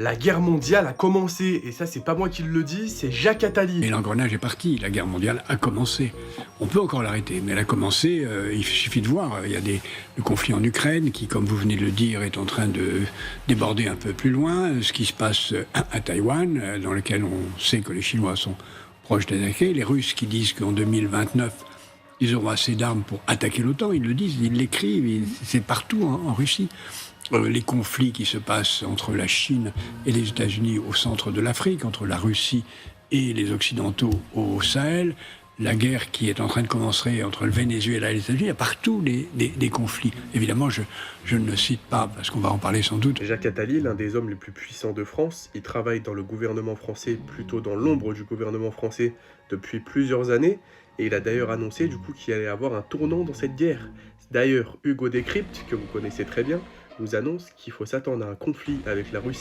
La guerre mondiale a commencé, et ça c'est pas moi qui le dis, c'est Jacques Attali. Et l'engrenage est parti, la guerre mondiale a commencé. On peut encore l'arrêter, mais elle a commencé, il suffit de voir, il y a le conflit en Ukraine qui, comme vous venez de le dire, est en train de déborder un peu plus loin, ce qui se passe à Taïwan, dans lequel on sait que les Chinois sont proches d'attaquer, les Russes qui disent qu'en 2029, ils auront assez d'armes pour attaquer l'OTAN, ils le disent, ils l'écrivent, c'est partout en Russie. Les conflits qui se passent entre la Chine et les États-Unis au centre de l'Afrique, entre la Russie et les Occidentaux au Sahel, la guerre qui est en train de commencer entre le Venezuela et les États-Unis, il y a partout des conflits. Évidemment, je ne le cite pas, parce qu'on va en parler sans doute. Jacques Attali, l'un des hommes les plus puissants de France, il travaille dans le gouvernement français, plutôt dans l'ombre du gouvernement français depuis plusieurs années, et il a d'ailleurs annoncé du coup qu'il allait avoir un tournant dans cette guerre. D'ailleurs, Hugo Décrypte, que vous connaissez très bien, nous annonce qu'il faut s'attendre à un conflit avec la Russie.